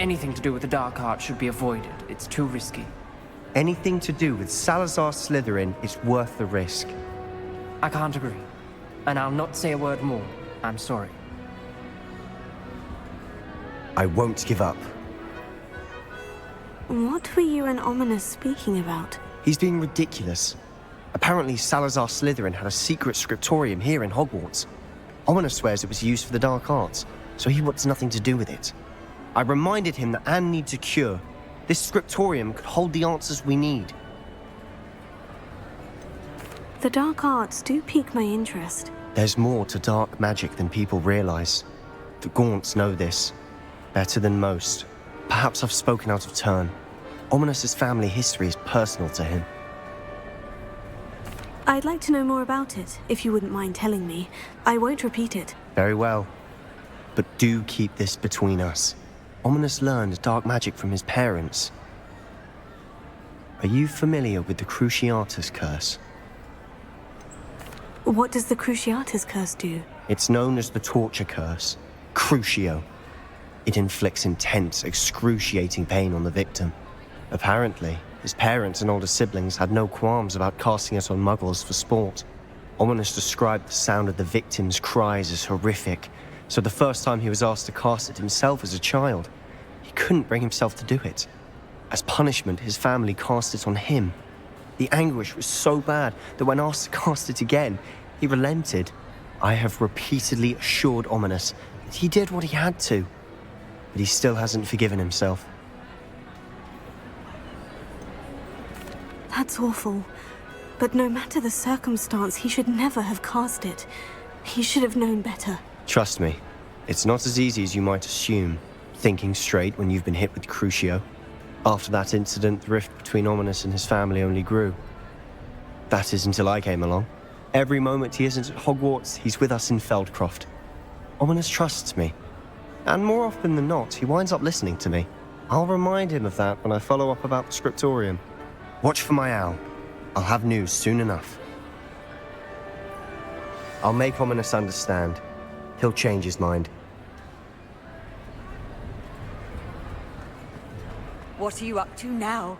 anything to do with the dark arts should be avoided. It's too risky. Anything to do with Salazar Slytherin is worth the risk. I can't agree. And I'll not say a word more. I'm sorry. I won't give up. What were you and Ominous speaking about? He's being ridiculous. Apparently Salazar Slytherin had a secret scriptorium here in Hogwarts. Ominous swears it was used for the dark arts, so he wants nothing to do with it. I reminded him that Anne needs a cure. This scriptorium could hold the answers we need. The dark arts do pique my interest. There's more to dark magic than people realize. The Gaunts know this. Better than most. Perhaps I've spoken out of turn. Ominous's family history is personal to him. I'd like to know more about it, if you wouldn't mind telling me. I won't repeat it. Very well. But do keep this between us. Ominous learned dark magic from his parents. Are you familiar with the Cruciatus curse? What does the Cruciatus curse do? It's known as the torture curse. Crucio. It inflicts intense, excruciating pain on the victim. Apparently, his parents and older siblings had no qualms about casting it on muggles for sport. Ominous described the sound of the victim's cries as horrific, so the first time he was asked to cast it himself as a child, he couldn't bring himself to do it. As punishment, his family cast it on him. The anguish was so bad that when asked to cast it again, he relented. I have repeatedly assured Ominous that he did what he had to, but he still hasn't forgiven himself. That's awful. But no matter the circumstance, he should never have cast it. He should have known better. Trust me, it's not as easy as you might assume, thinking straight when you've been hit with Crucio. After that incident, the rift between Ominous and his family only grew. That is until I came along. Every moment he isn't at Hogwarts, he's with us in Feldcroft. Ominous trusts me. And more often than not, he winds up listening to me. I'll remind him of that when I follow up about the scriptorium. Watch for my owl. I'll have news soon enough. I'll make Ominous understand. He'll change his mind. What are you up to now?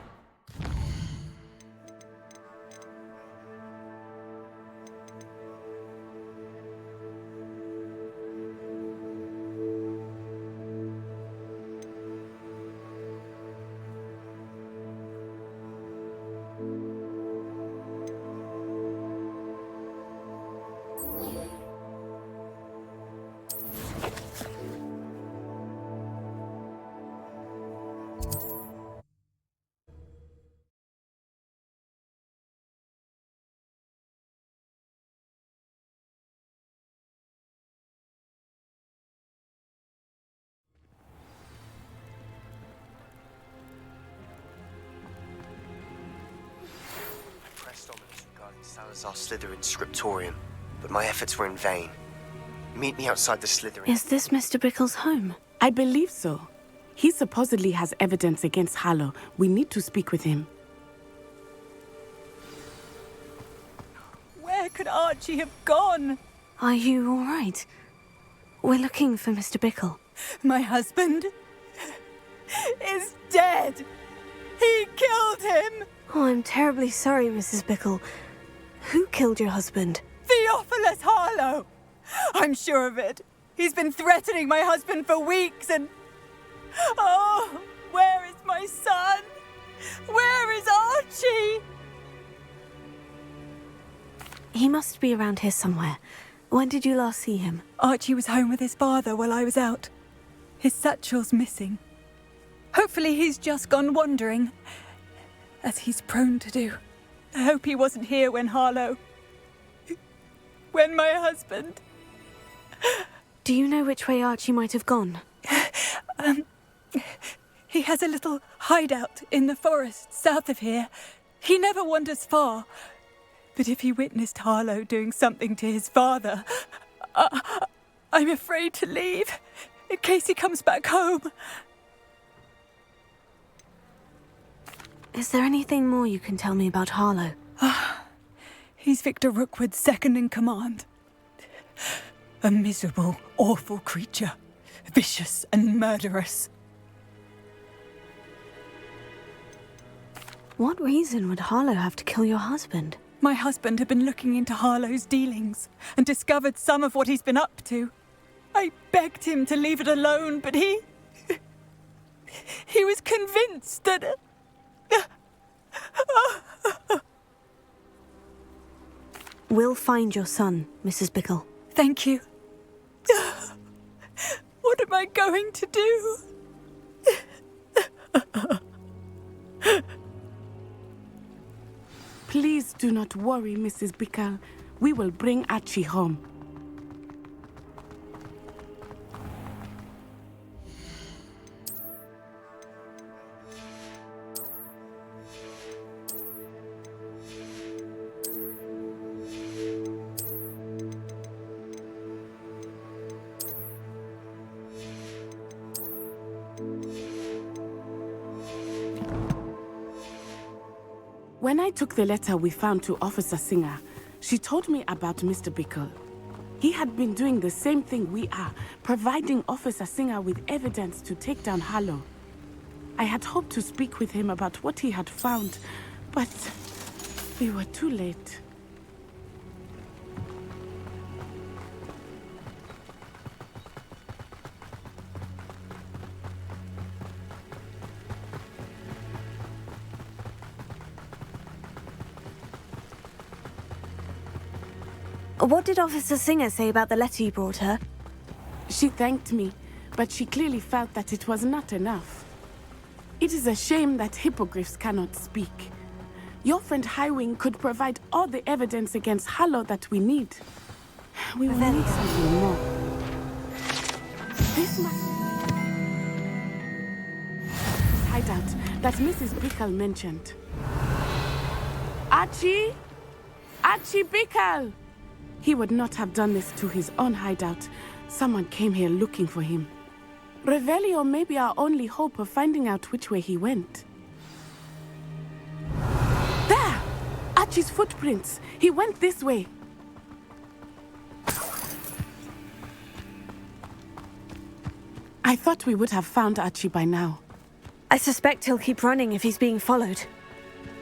Salazar Slytherin's scriptorium, but my efforts were in vain. Meet me outside the Slytherin. Is this Mr. Bickle's home? I believe so. He supposedly has evidence against Harlow. We need to speak with him. Where could Archie have gone? Are you all right? We're looking for Mr. Bickle. My husband is dead. He killed him. Oh, I'm terribly sorry, Mrs. Bickle. Who killed your husband? Theophilus Harlow. I'm sure of it. He's been threatening my husband for weeks and... Oh, where is my son? Where is Archie? He must be around here somewhere. When did you last see him? Archie was home with his father while I was out. His satchel's missing. Hopefully he's just gone wandering, as he's prone to do. I hope he wasn't here when my husband... Do you know which way Archie might have gone? He has a little hideout in the forest south of here. He never wanders far. But if he witnessed Harlow doing something to his father, I'm afraid to leave, in case he comes back home. Is there anything more you can tell me about Harlow? He's Victor Rookwood's second in command. A miserable, awful creature. Vicious and murderous. What reason would Harlow have to kill your husband? My husband had been looking into Harlow's dealings and discovered some of what he's been up to. I begged him to leave it alone, but he was convinced that... We'll find your son, Mrs. Bickle. Thank you. What am I going to do? Please do not worry, Mrs. Bickle. We will bring Archie home. When I took the letter we found to Officer Singer, she told me about Mr. Bickle. He had been doing the same thing we are, providing Officer Singer with evidence to take down Harlow. I had hoped to speak with him about what he had found, but we were too late. What did Officer Singer say about the letter you brought her? She thanked me, but she clearly felt that it was not enough. It is a shame that hippogriffs cannot speak. Your friend Highwing could provide all the evidence against Harlow that we need. We will need something more. This must... hideout that Mrs. Bickle mentioned. Archie? Archie Bickle! He would not have done this to his own hideout. Someone came here looking for him. Revelio may be our only hope of finding out which way he went. There! Archie's footprints. He went this way. I thought we would have found Archie by now. I suspect he'll keep running if he's being followed.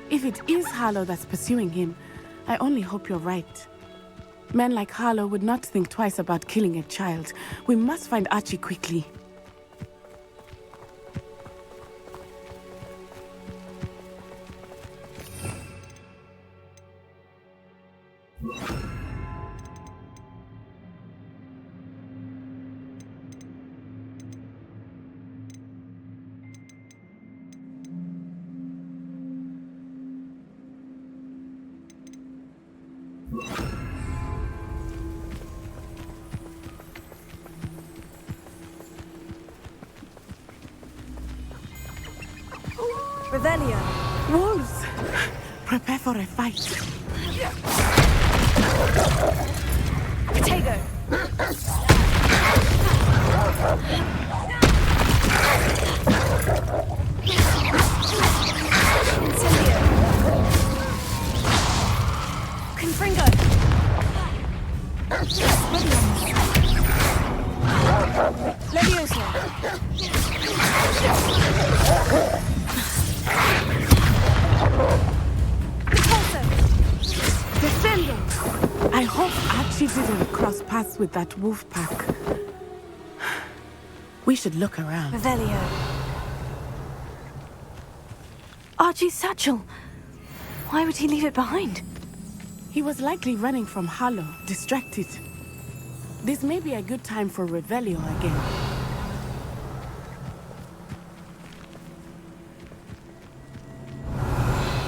If it is Harlow that's pursuing him, I only hope you're right. Men like Harlow would not think twice about killing a child. We must find Archie quickly. Revelio. Wolves! Prepare for a fight. Potato. Incendio. Confringo. Levioso. Defendo! I hope Archie didn't cross paths with that wolf pack. We should look around. Revelio. Archie's satchel. Why would he leave it behind? He was likely running from Harlow, distracted. This may be a good time for Revelio again.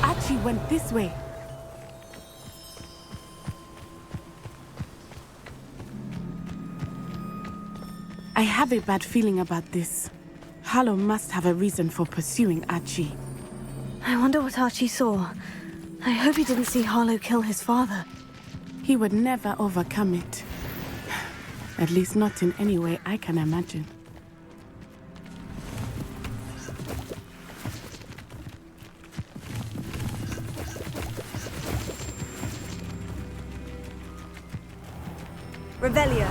Archie went this way. I have a bad feeling about this. Harlow must have a reason for pursuing Archie. I wonder what Archie saw. I hope he didn't see Harlow kill his father. He would never overcome it. At least not in any way I can imagine. Revelio.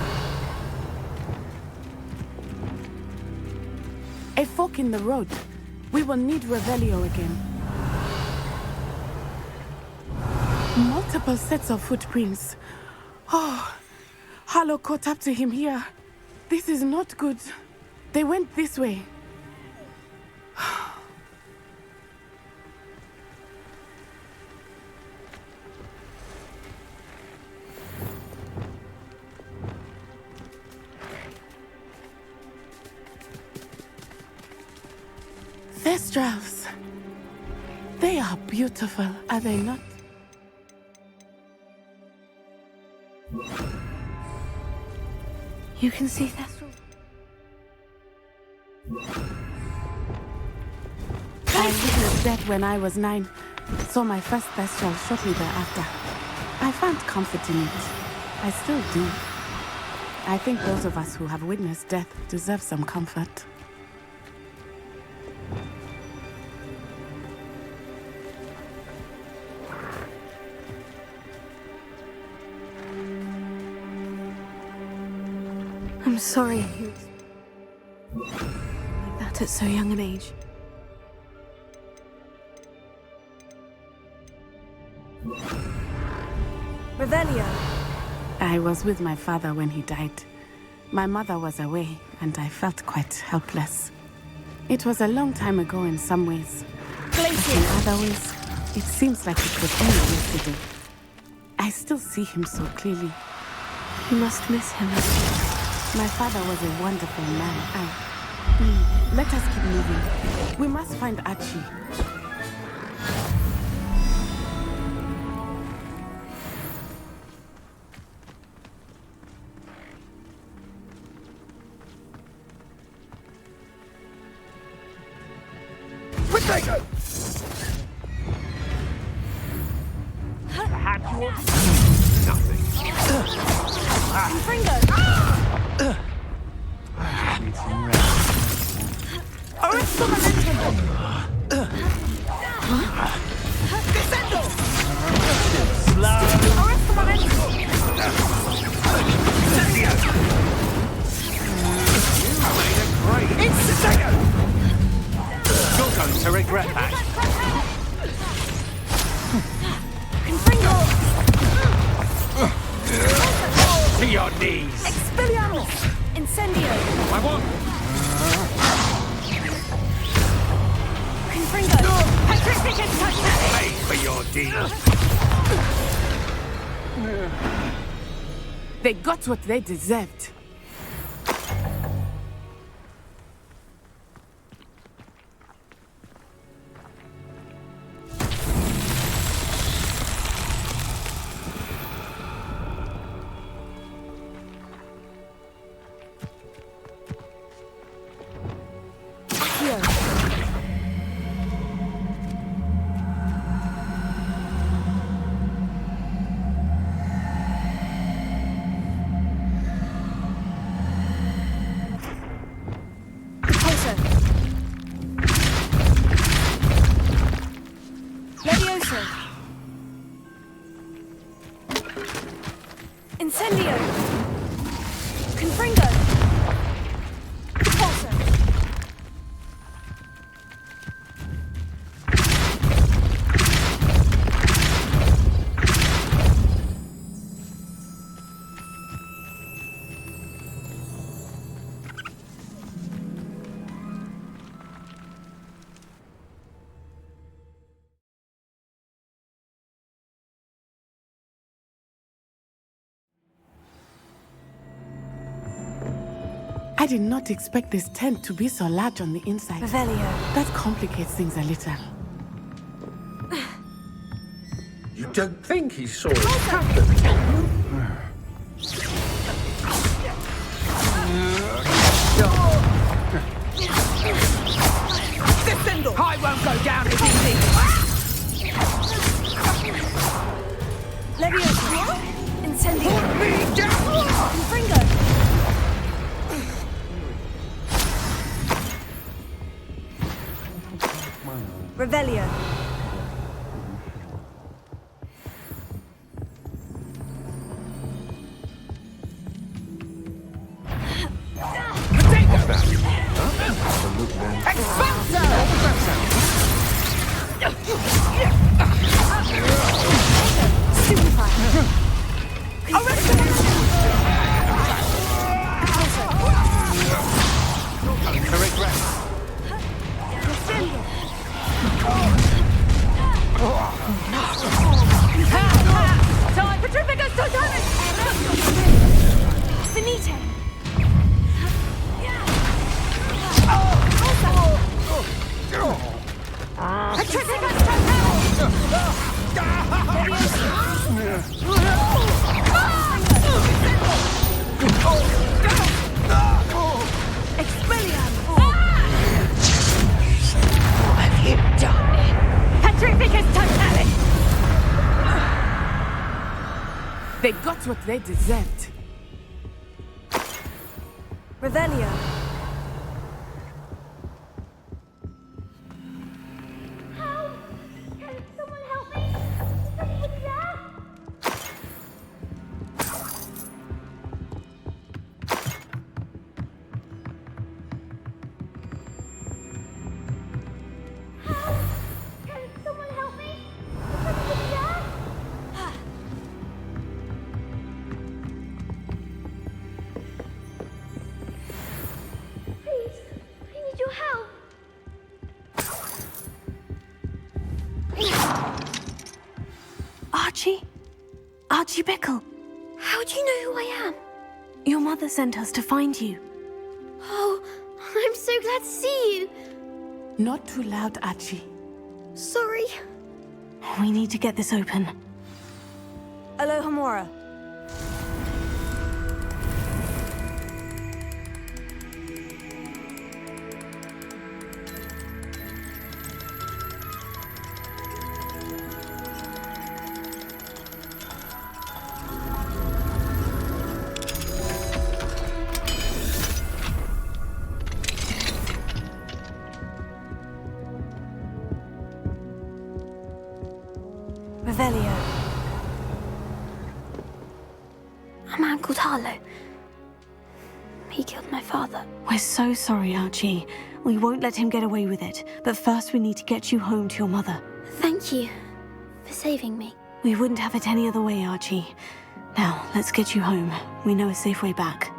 A fork in the road. We will need Revelio again. multiple sets of footprints. Oh, Harlow caught up to him here. This is not good. They went this way. Thestrals. They are beautiful, are they not? You can see Thestral. I witnessed death when I was 9. Saw my first Thestral shortly thereafter. I found comfort in it. I still do. I think those of us who have witnessed death deserve some comfort. I'm sorry he was like that at so young an age. Revelio. I was with my father when he died. My mother was away, and I felt quite helpless. It was a long time ago in some ways. In other ways, it seems like it was only yesterday. I still see him so clearly. You must miss him. My father was a wonderful man. Let us keep moving. We must find Archie. They got what they deserved. I did not expect this tent to be so large on the inside. Revelio. That complicates things a little. You don't think he saw it happen, do you? I won't go down as easy. Leviosa. Incendio. Put me down! Confringo. Revelio. Super They got what they deserved. Revelio. Can someone help me? Is anybody there? Can someone help me? Is anybody there? Please, I need your help. Archie? Archie Bickle. How do you know who I am? Your mother sent us to find you. Oh, I'm so glad to see you. Not too loud, Archie. Sorry. We need to get this open. Alohomora. Revelio. A man called Harlow. He killed my father. We're so sorry, Archie. We won't let him get away with it. But first we need to get you home to your mother. Thank you for saving me. We wouldn't have it any other way, Archie. Now, let's get you home. We know a safe way back.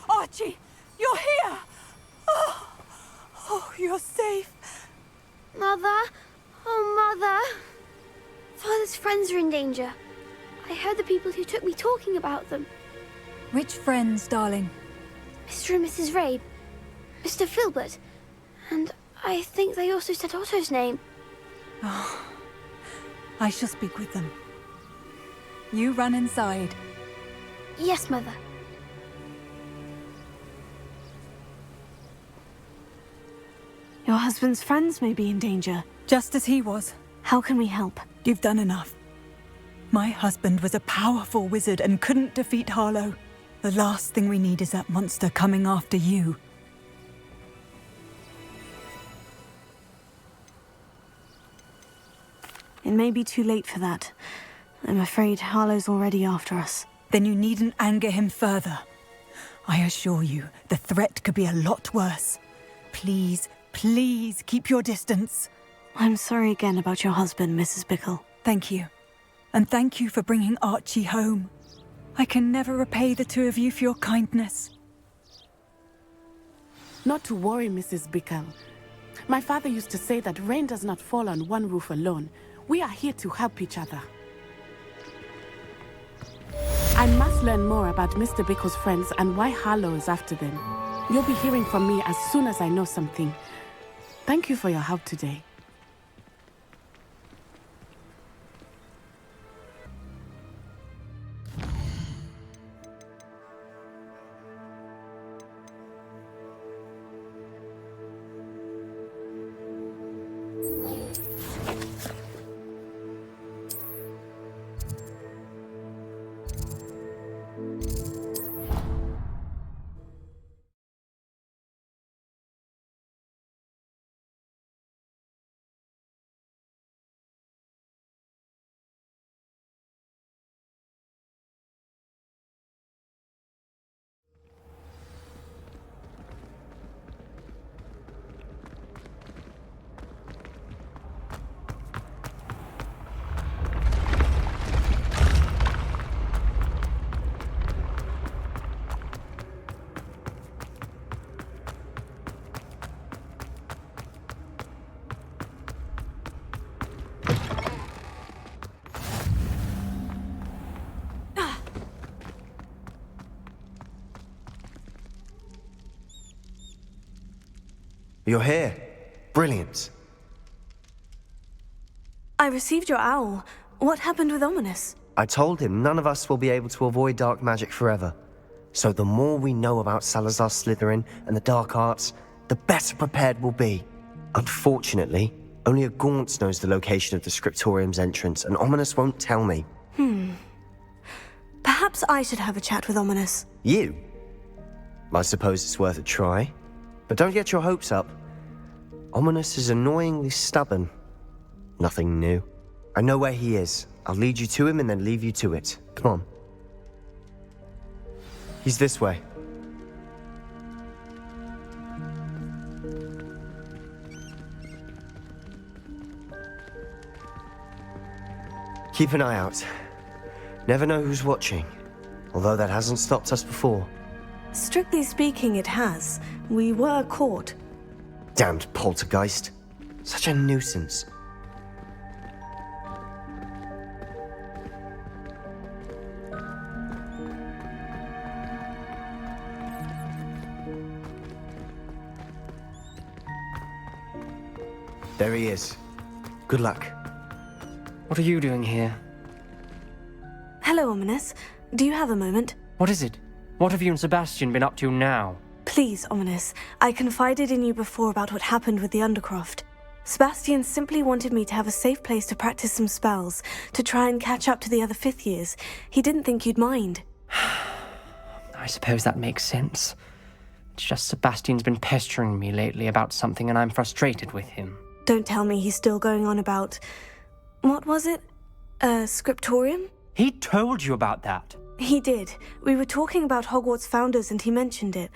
Archie, you're here! Oh, you're safe. Mother? Oh, Mother. Father's friends are in danger. I heard the people who took me talking about them. Which friends, darling? Mr. and Mrs. Rabe. Mr. Filbert. And I think they also said Otto's name. I shall speak with them. You run inside. Yes, Mother. Your husband's friends may be in danger. Just as he was. How can we help? You've done enough. My husband was a powerful wizard and couldn't defeat Harlow. The last thing we need is that monster coming after you. It may be too late for that. I'm afraid Harlow's already after us. Then you needn't anger him further. I assure you, the threat could be a lot worse. Please, please keep your distance. I'm sorry again about your husband, Mrs. Bickle. Thank you. And thank you for bringing Archie home. I can never repay the two of you for your kindness. Not to worry, Mrs. Bickle. My father used to say that rain does not fall on one roof alone. We are here to help each other. I must learn more about Mr. Bickle's friends and why Harlow is after them. You'll be hearing from me as soon as I know something. Thank you for your help today. You're here. Brilliant. I received your owl. What happened with Ominous? I told him none of us will be able to avoid dark magic forever. So the more we know about Salazar Slytherin and the dark arts, the better prepared we'll be. Unfortunately, only a Gaunt knows the location of the Scriptorium's entrance, and Ominous won't tell me. Perhaps I should have a chat with Ominous. You? I suppose it's worth a try. But don't get your hopes up. Ominous is annoyingly stubborn. Nothing new. I know where he is. I'll lead you to him and then leave you to it. Come on. He's this way. Keep an eye out. Never know who's watching. Although that hasn't stopped us before. Strictly speaking, it has. We were caught. Damned poltergeist. Such a nuisance. There he is. Good luck. What are you doing here? Hello, Ominous. Do you have a moment? What is it? What have you and Sebastian been up to now? Please, Ominous. I confided in you before about what happened with the Undercroft. Sebastian simply wanted me to have a safe place to practice some spells, to try and catch up to the other fifth years. He didn't think you'd mind. I suppose that makes sense. It's just Sebastian's been pestering me lately about something and I'm frustrated with him. Don't tell me he's still going on about... What was it? Scriptorium? He told you about that? He did. We were talking about Hogwarts founders and he mentioned it.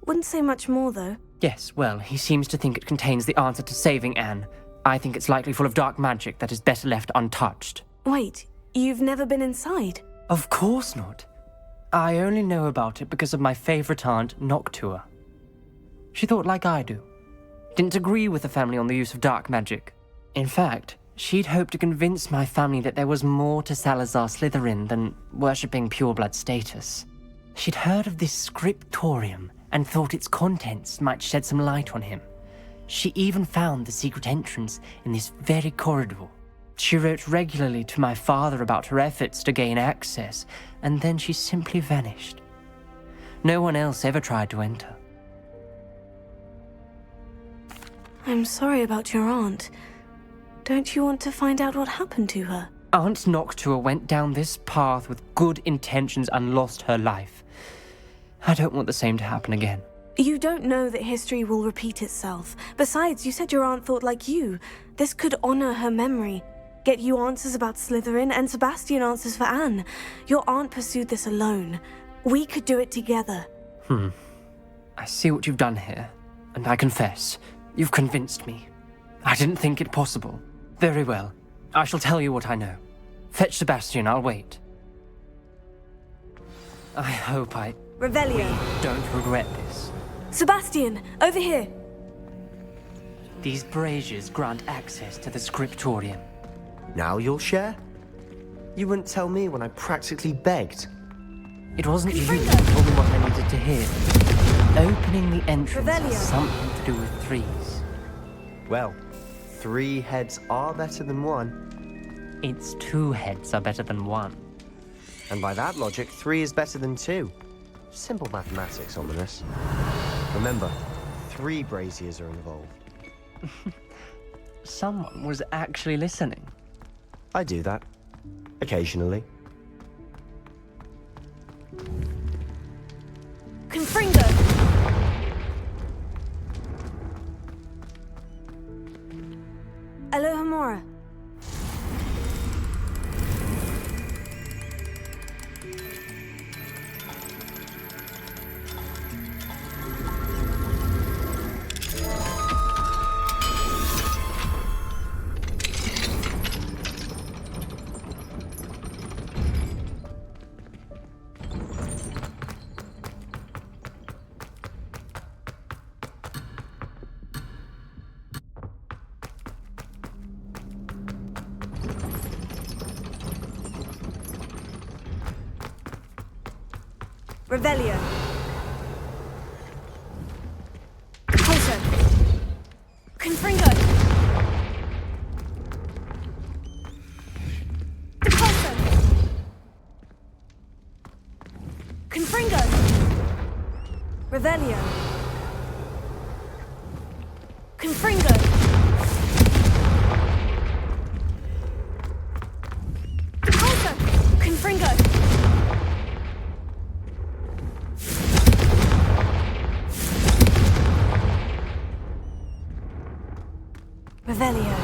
Wouldn't say much more, though. Yes, well, he seems to think it contains the answer to saving Anne. I think it's likely full of dark magic that is better left untouched. Wait, you've never been inside? Of course not. I only know about it because of my favourite aunt, Noctua. She thought like I do. Didn't agree with the family on the use of dark magic. In fact, she'd hoped to convince my family that there was more to Salazar Slytherin than worshipping pureblood status. She'd heard of this scriptorium and thought its contents might shed some light on him. She even found the secret entrance in this very corridor. She wrote regularly to my father about her efforts to gain access, and then she simply vanished. No one else ever tried to enter. I'm sorry about your aunt. Don't you want to find out what happened to her? Aunt Noctua went down this path with good intentions and lost her life. I don't want the same to happen again. You don't know that history will repeat itself. Besides, you said your aunt thought like you. This could honor her memory. Get you answers about Slytherin and Sebastian answers for Anne. Your aunt pursued this alone. We could do it together. I see what you've done here, and I confess, you've convinced me. I didn't think it possible. Very well. I shall tell you what I know. Fetch Sebastian, I'll wait. I hope I Revelio. don't regret this. Sebastian, over here. These braziers grant access to the scriptorium. Now you'll share? You wouldn't tell me when I practically begged. It wasn't you who told me what I needed to hear. Opening the entrance Revelio. has something to do with threes. Well, 3 heads are better than 1. Its 2 heads are better than 1. And by that logic, 3 is better than 2. Simple mathematics, Ominous. Remember, 3 braziers are involved. Someone was actually listening. I do that. Occasionally. Confringo. Alohomora. Revelio. Closer. Revelio. Confringo. Repulsor. Confringo. Revelio.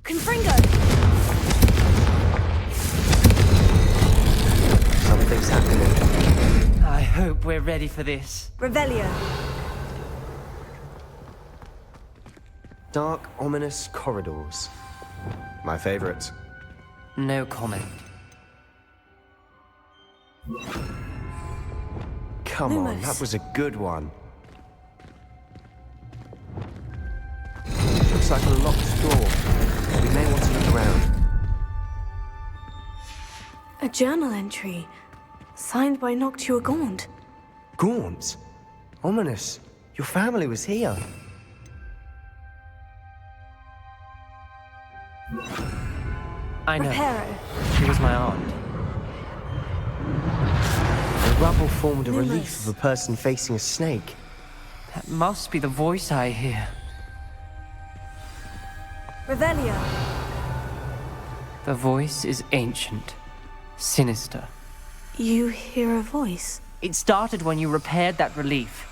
Confringo! Something's happening. I hope we're ready for this. Revelio. Dark, ominous corridors. My favorite. No comment. Come on, Lumos. that was a good one. Looks like a locked door. We may want to look around. A journal entry. Signed by Noctua Gaunt. Gaunt? Ominous. Your family was here. I know. Reparo. She was my aunt. The rubble formed a Lumos. relief of a person facing a snake. That must be the voice I hear. Revelio. The voice is ancient, sinister. You hear a voice. It started when you repaired that relief.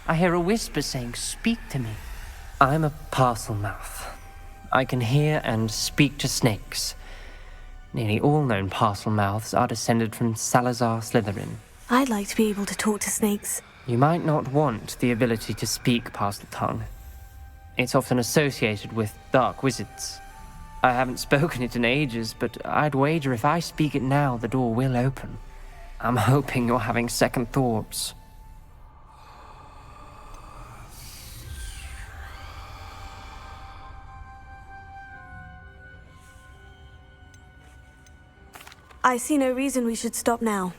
I hear a whisper saying, "Speak to me." I'm a parcel mouth. I can hear and speak to snakes. Nearly all known parcel mouths are descended from Salazar Slytherin. I'd like to be able to talk to snakes. You might not want the ability to speak parcel tongue. It's often associated with dark wizards. I haven't spoken it in ages, but I'd wager if I speak it now, the door will open. I'm hoping you're having second thoughts. I see no reason we should stop now.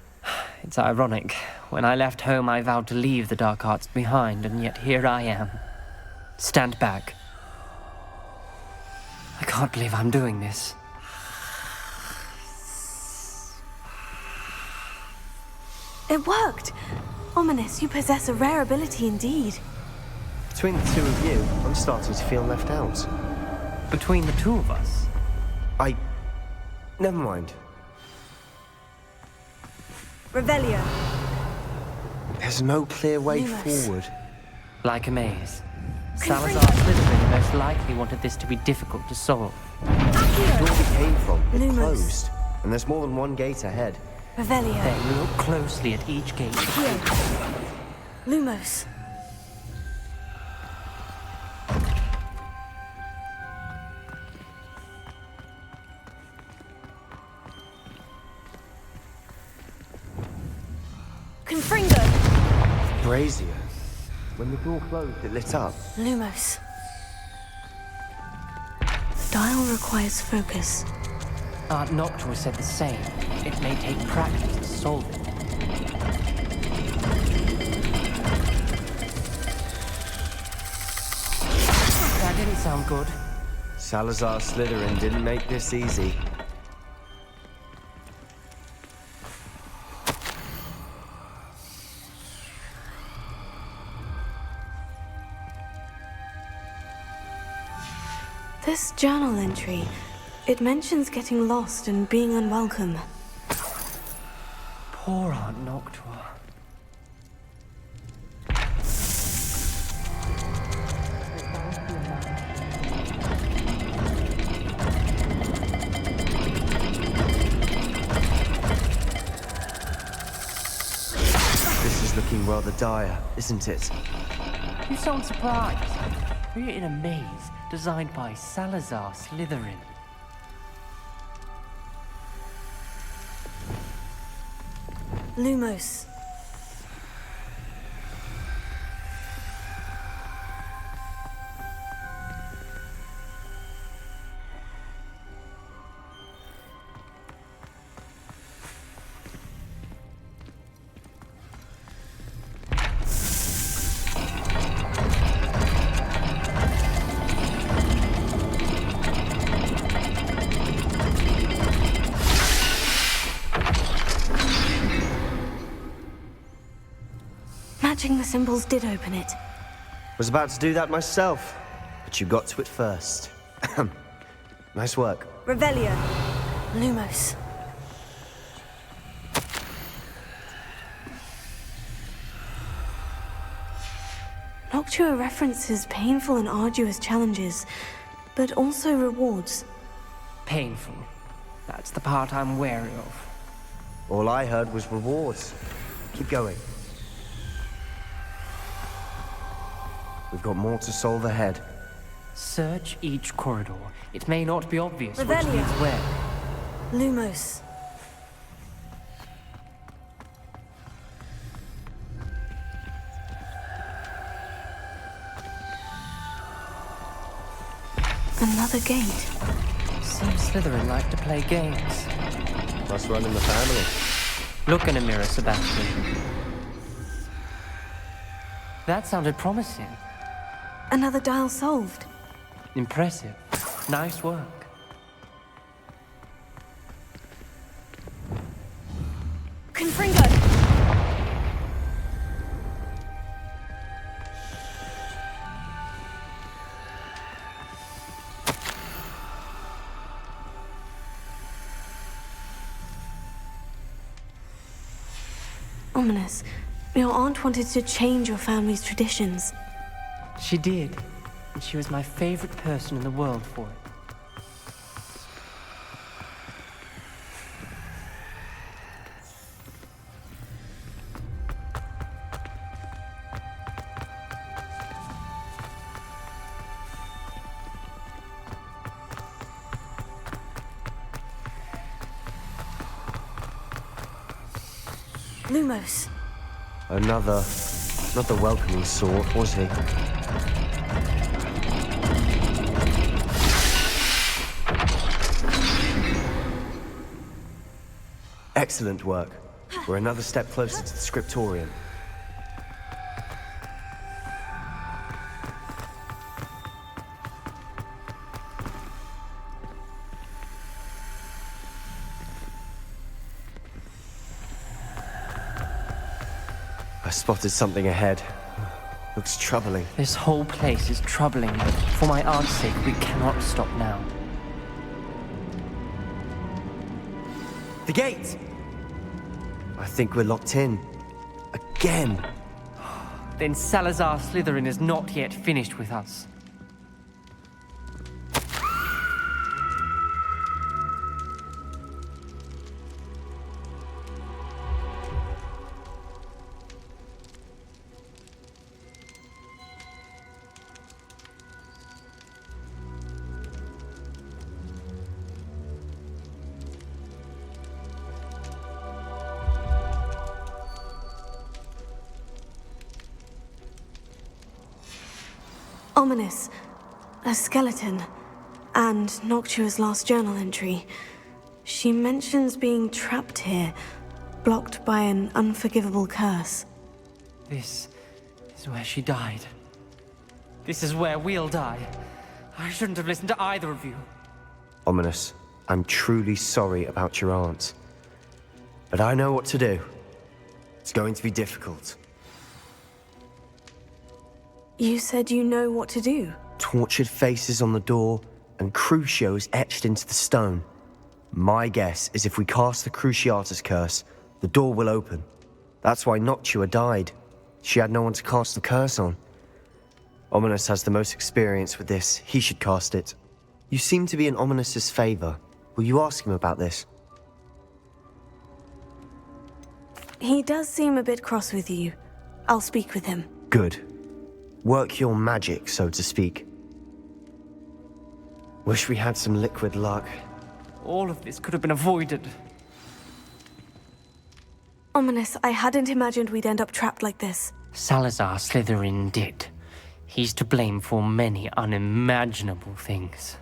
It's ironic. When I left home, I vowed to leave the dark arts behind, and yet here I am. Stand back. I can't believe I'm doing this. It worked! Ominous, you possess a rare ability indeed. Between the two of you, I'm starting to feel left out. Between the two of us, Never mind. Revelio. There's no clear way Lumos. forward. like a maze. Salazar Slytherin most likely wanted this to be difficult to solve. The door we came from, it Lumos. closed. And there's more than one gate ahead. Revelio. Then look closely at each gate. Here. Lumos. Confringo. Brazier. When the door closed, it lit up. Lumos. The dial requires focus. Aunt Noctua said the same. It may take practice to solve it. That didn't sound good. Salazar Slytherin didn't make this easy. This journal entry, it mentions getting lost and being unwelcome. Poor Aunt Noctua. This is looking rather dire, isn't it? You sound surprised. We're in a maze designed by Salazar Slytherin. Lumos. Touching the symbols did open it. Was about to do that myself, but you got to it first. Nice work. Revelio. Lumos. Noctua references painful and arduous challenges, but also rewards. Painful. That's the part I'm wary of. All I heard was rewards. Keep going. We've got more to solve ahead. Search each corridor. It may not be obvious which Revelio. leads where. Lumos. Another gate. Some Slytherin like to play games. Must run in the family. Look in a mirror, Sebastian. That sounded promising. Another dial solved. Impressive. Nice work. Confringo! Ominous. Your aunt wanted to change your family's traditions. She did. And she was my favorite person in the world for it. Lumos. Not the welcoming sort, was he? Excellent work. We're another step closer to the scriptorium. I spotted something ahead. Looks troubling. This whole place is troubling, but for my aunt's sake, we cannot stop now. The gate! I think we're locked in. Again. Then Salazar Slytherin is not yet finished with us. Ominous. A skeleton. And Noctua's last journal entry. She mentions being trapped here, blocked by an unforgivable curse. This is where she died. This is where we'll die. I shouldn't have listened to either of you. Ominous, I'm truly sorry about your aunt. But I know what to do. It's going to be difficult. You said you know what to do. Tortured faces on the door, and Crucio is etched into the stone. My guess is if we cast the Cruciatus curse, the door will open. That's why Noctua died. She had no one to cast the curse on. Ominous has the most experience with this. He should cast it. You seem to be in Ominous's favor. Will you ask him about this? He does seem a bit cross with you. I'll speak with him. Good. Work your magic, so to speak. Wish we had some liquid luck. All of this could have been avoided. Ominous, I hadn't imagined we'd end up trapped like this. Salazar Slytherin did. He's to blame for many unimaginable things.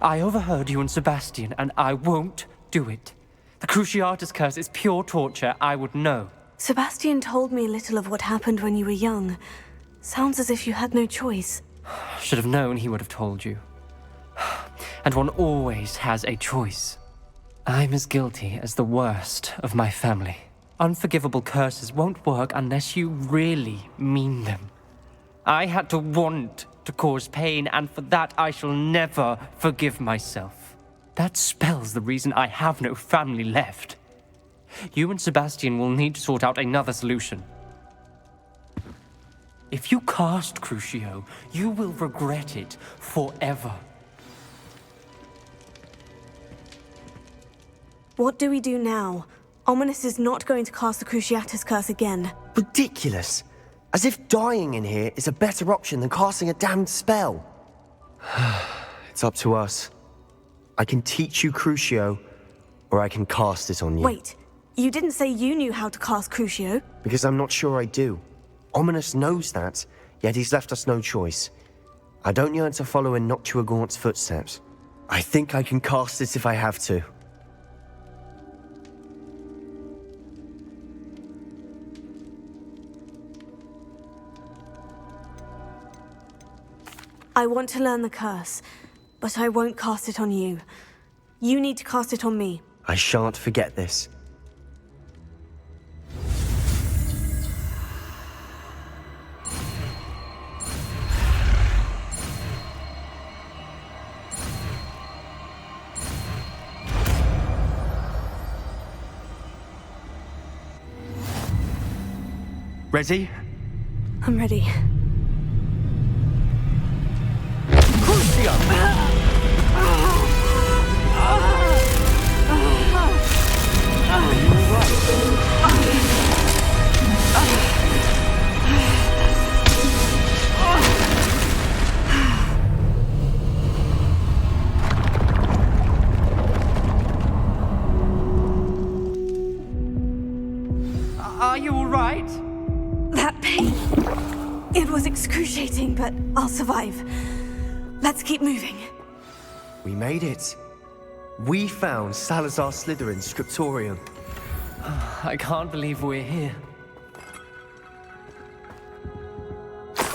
I overheard you and Sebastian, and I won't do it. The Cruciatus curse is pure torture, I would know. Sebastian told me little of what happened when you were young. Sounds as if you had no choice. Should have known he would have told you. And one always has a choice. I'm as guilty as the worst of my family. Unforgivable curses won't work unless you really mean them. I had to want to cause pain, and for that I shall never forgive myself. That spell's the reason I have no family left. You and Sebastian will need to sort out another solution. If you cast Crucio, you will regret it forever. What do we do now? Ominous is not going to cast the Cruciatus curse again. Ridiculous. As if dying in here is a better option than casting a damned spell. It's up to us. I can teach you Crucio, or I can cast it on you. Wait, you didn't say you knew how to cast Crucio? Because I'm not sure I do. Ominous knows that, yet he's left us no choice. I don't yearn to follow in Noctua Gaunt's footsteps. I think I can cast it if I have to. I want to learn the curse, but I won't cast it on you. You need to cast it on me. I shan't forget this. Ready? I'm ready. Are you all right? That pain. It was excruciating, but I'll survive. Let's keep moving. We made it. We found Salazar Slytherin's scriptorium. I can't believe we're here.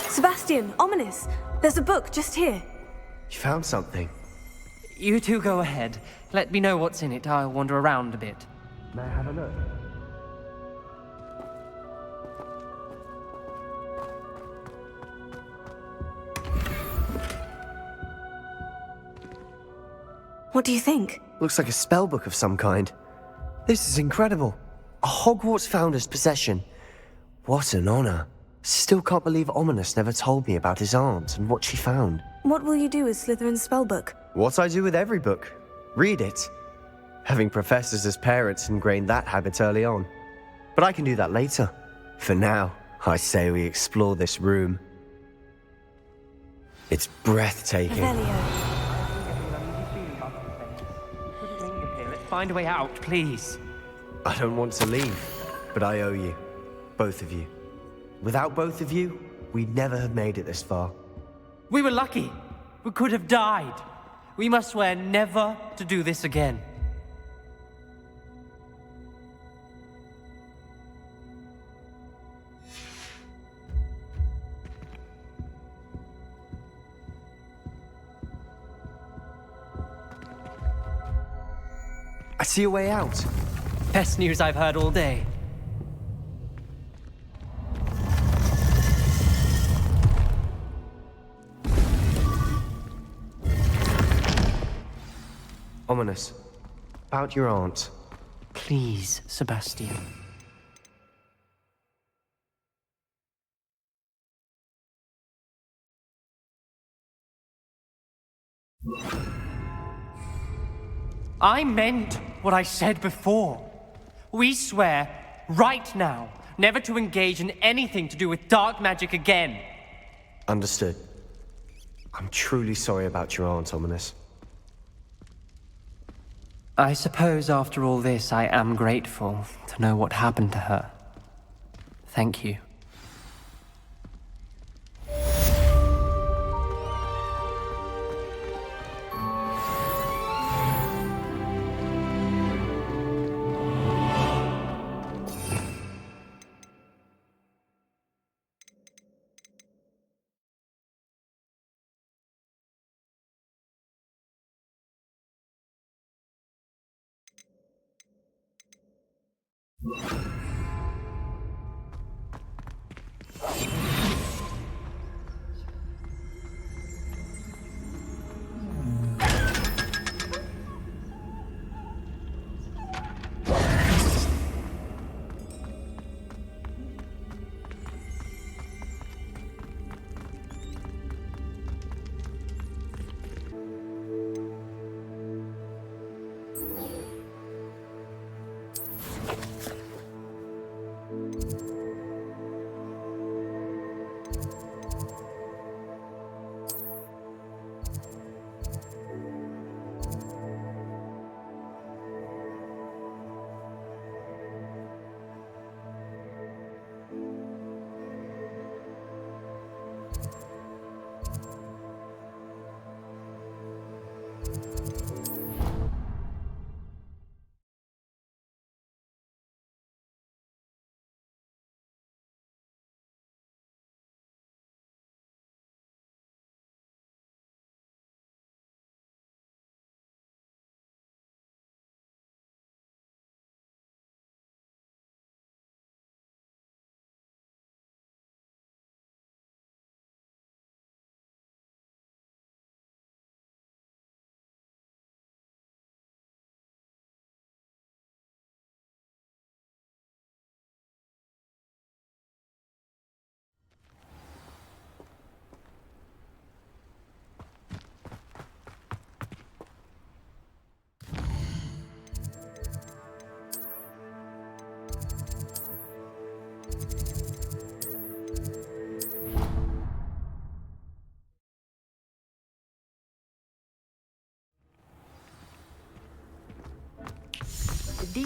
Sebastian, Ominous, there's a book just here. You found something. You two go ahead. Let me know what's in it. I'll wander around a bit. May I have a look? What do you think? Looks like a spellbook of some kind. This is incredible. A Hogwarts founder's possession. What an honor. Still can't believe Ominous never told me about his aunt and what she found. What will you do with Slytherin's spellbook? What I do with every book. Read it. Having professors as parents ingrained that habit early on. But I can do that later. For now, I say we explore this room. It's breathtaking. Revelio. Let's find a way out, please. I don't want to leave, but I owe you. Both of you. Without both of you, we'd never have made it this far. We were lucky. We could have died. We must swear never to do this again. I see a way out. Best news I've heard all day. Ominous. About your aunt. Please, Sebastian. I meant what I said before. We swear, right now, never to engage in anything to do with dark magic again. Understood. I'm truly sorry about your aunt, Ominous. I suppose after all this, I am grateful to know what happened to her. Thank you.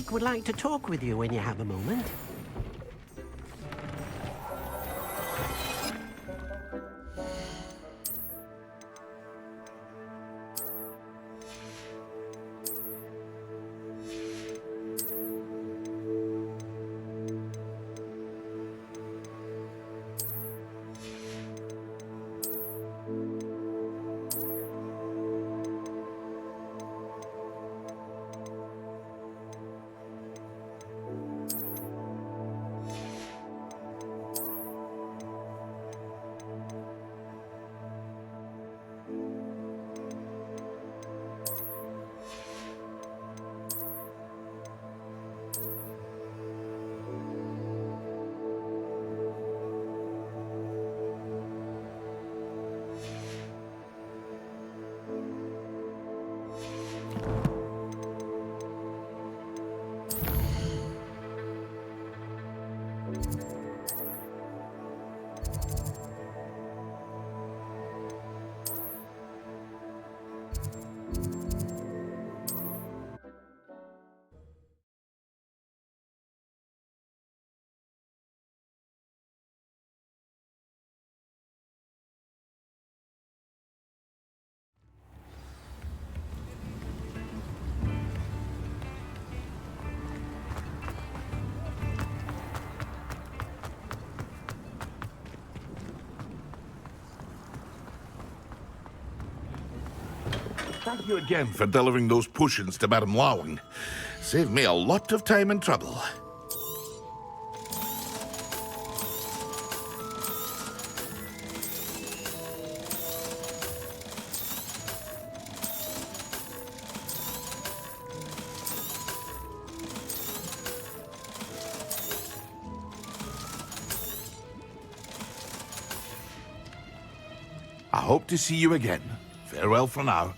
Duke would like to talk with you when you have a moment. Thank you again for delivering those potions to Madame Lawing. Saved me a lot of time and trouble. I hope to see you again. Farewell for now.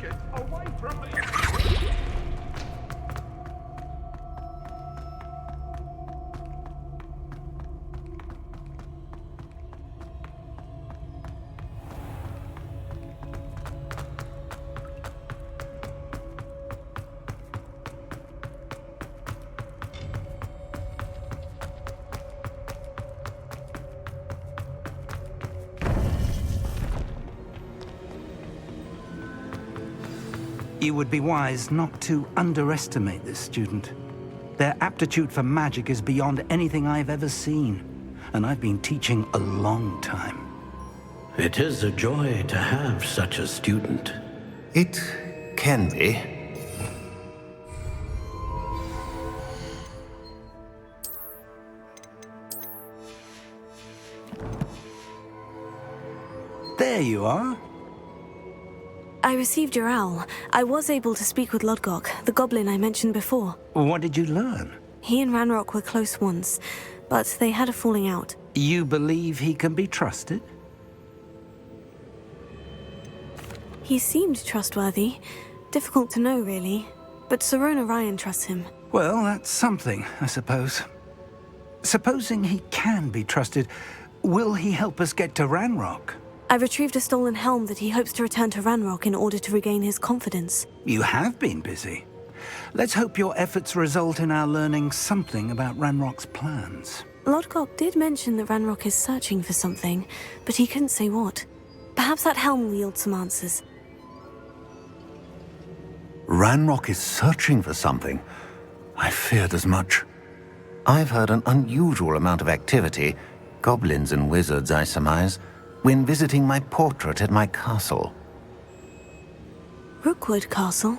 Get away from me! You would be wise not to underestimate this student. Their aptitude for magic is beyond anything I've ever seen, and I've been teaching a long time. It is a joy to have such a student. It can be. There you are. I received your owl. I was able to speak with Lodgok, the goblin I mentioned before. What did you learn? He and Ranrock were close once, but they had a falling out. You believe he can be trusted? He seemed trustworthy. Difficult to know, really. But Sirona Ryan trusts him. Well, that's something, I suppose. Supposing he can be trusted, will he help us get to Ranrock? I retrieved a stolen helm that he hopes to return to Ranrock in order to regain his confidence. You have been busy. Let's hope your efforts result in our learning something about Ranrock's plans. Lodgok did mention that Ranrock is searching for something, but he couldn't say what. Perhaps that helm will yield some answers. Ranrock is searching for something. I feared as much. I've heard an unusual amount of activity, goblins and wizards, I surmise, when visiting my portrait at my castle. Rookwood Castle?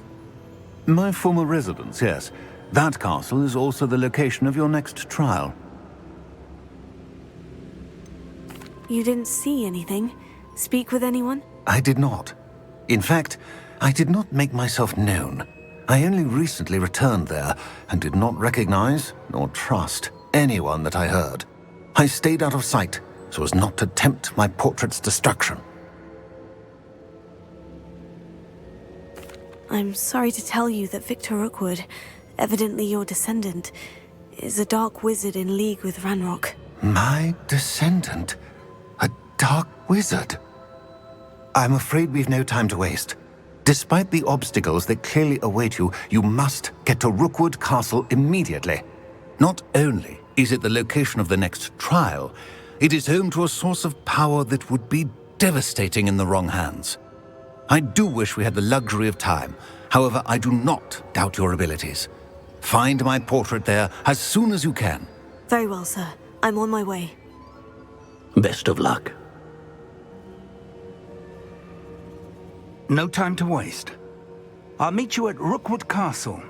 My former residence, yes. That castle is also the location of your next trial. You didn't see anything? Speak with anyone? I did not. In fact, I did not make myself known. I only recently returned there and did not recognize nor trust anyone that I heard. I stayed out of sight so as not to tempt my portrait's destruction. I'm sorry to tell you that Victor Rookwood, evidently your descendant, is a dark wizard in league with Ranrock. My descendant? A dark wizard? I'm afraid we've no time to waste. Despite the obstacles that clearly await you, you must get to Rookwood Castle immediately. Not only is it the location of the next trial, it is home to a source of power that would be devastating in the wrong hands. I do wish we had the luxury of time. However, I do not doubt your abilities. Find my portrait there as soon as you can. Very well, sir. I'm on my way. Best of luck. No time to waste. I'll meet you at Rookwood Castle.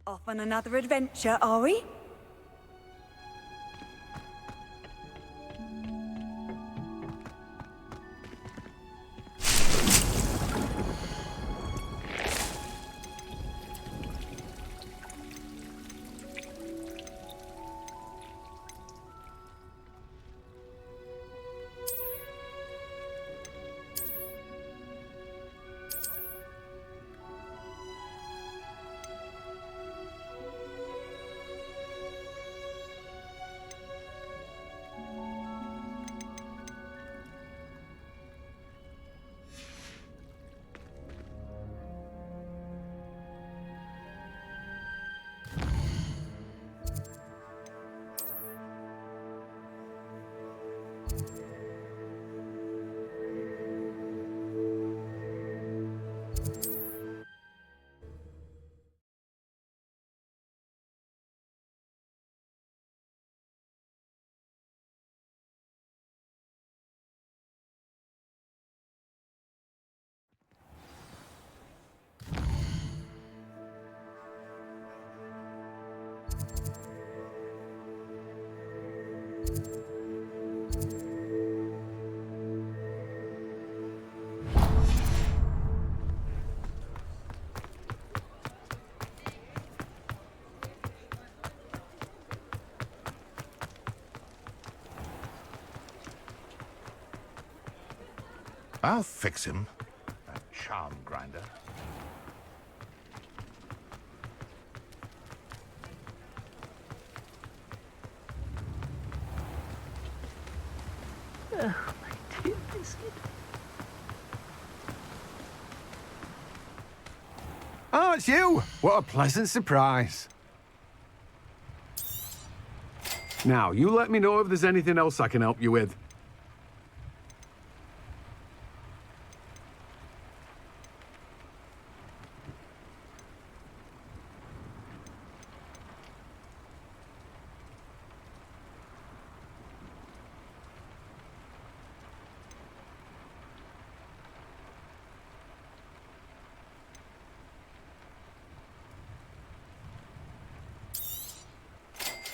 Off on another adventure, are we? I'll fix him. That charm grinder. Oh, my dear biscuit. Oh, it's you! What a pleasant surprise. Now, you let me know if there's anything else I can help you with.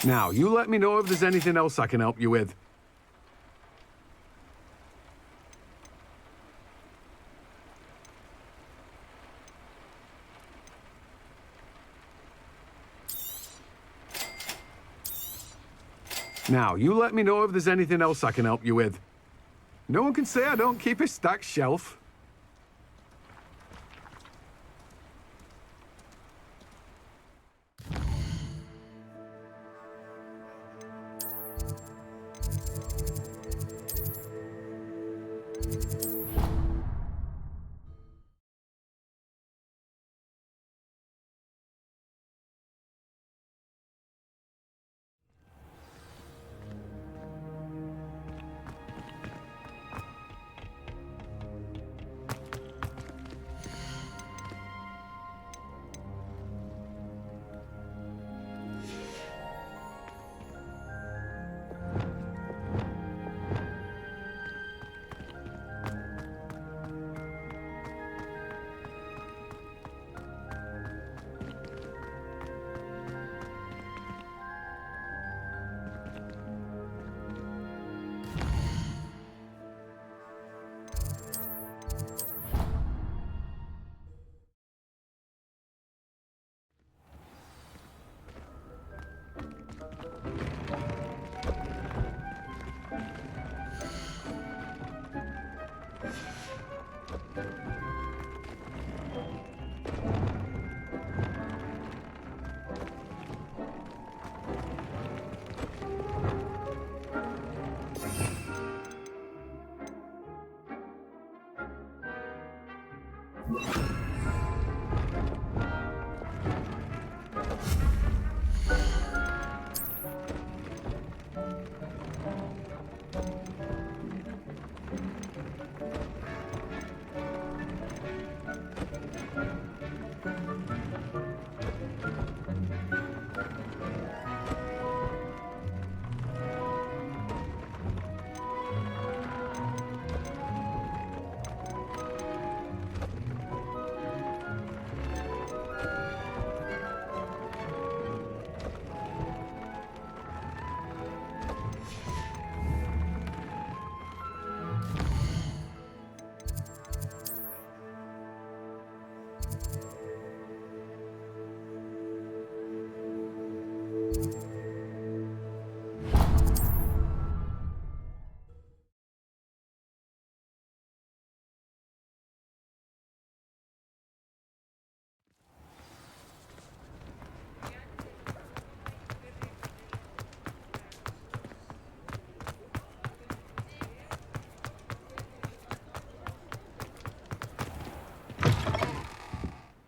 Now, you let me know if there's anything else I can help you with. Now, you let me know if there's anything else I can help you with. No one can say I don't keep a stacked shelf.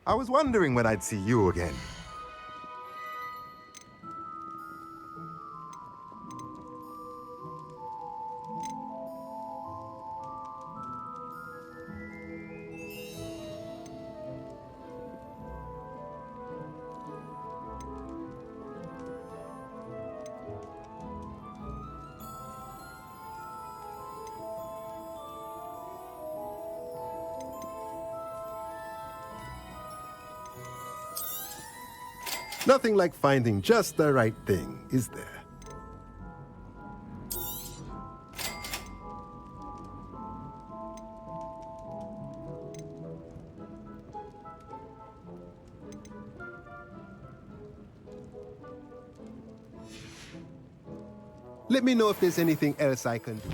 I was wondering when I'd see you again. Nothing like finding just the right thing, is there? Let me know if there's anything else I can do.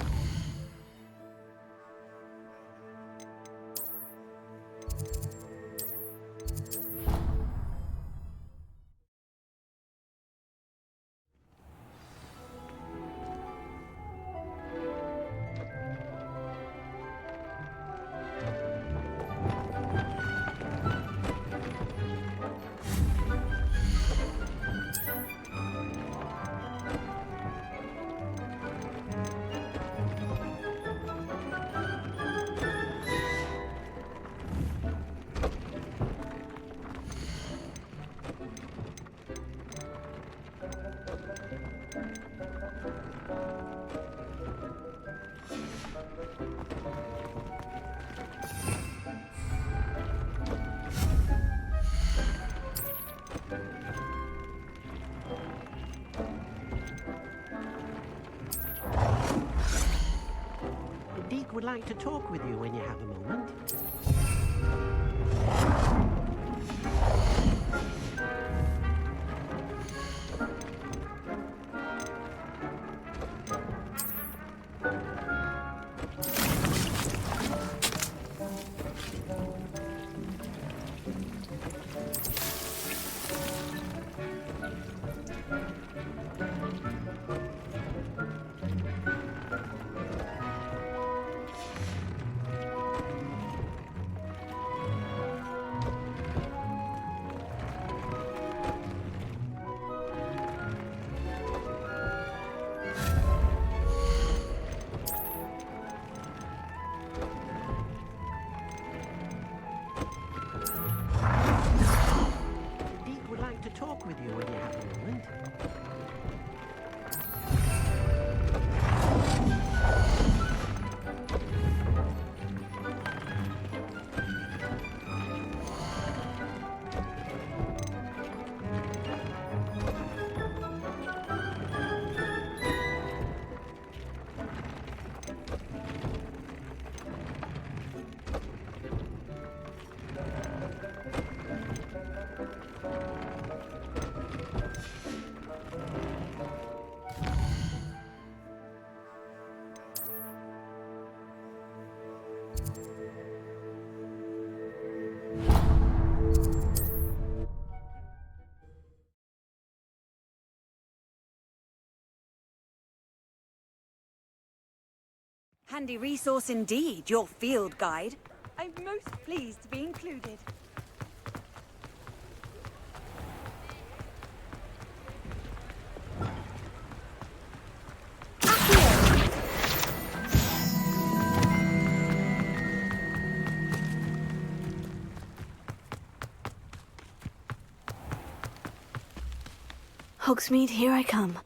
Deke would like to talk with you when you have a moment. Talk with you when you have a moment. Handy resource indeed, your field guide. I'm most pleased to be included. Hogsmeade, here I come.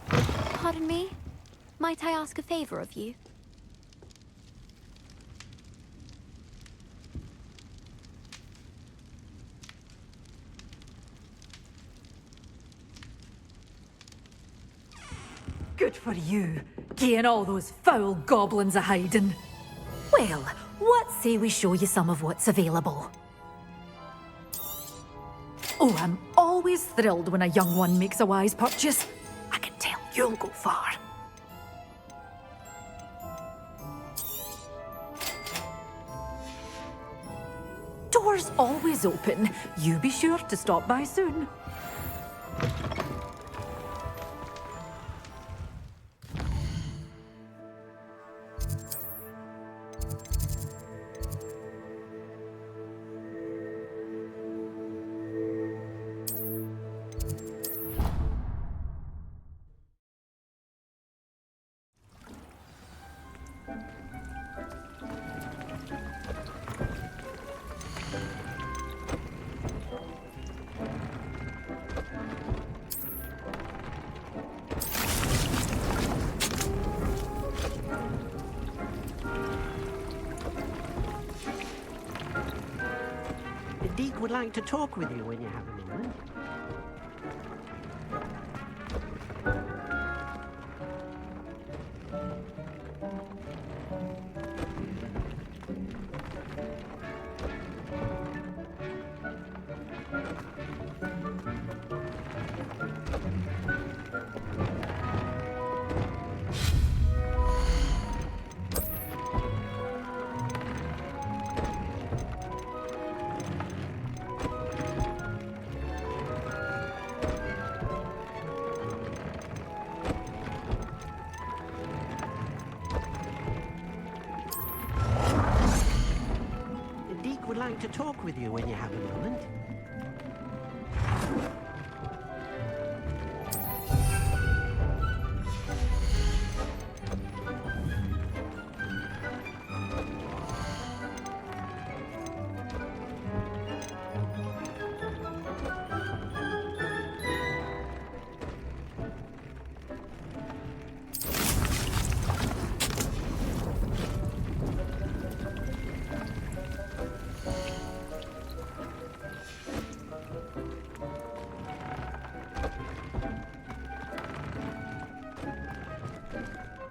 Pardon me? Might I ask a favor of you? Good for you, getting all those foul goblins a hiding. Well, what say we show you some of what's available? Oh, I'm all always thrilled when a young one makes a wise purchase. I can tell you'll go far. Doors always open. You be sure to stop by soon. The Deek would like to talk with you when you have a moment. Would like to talk with you when you have a moment.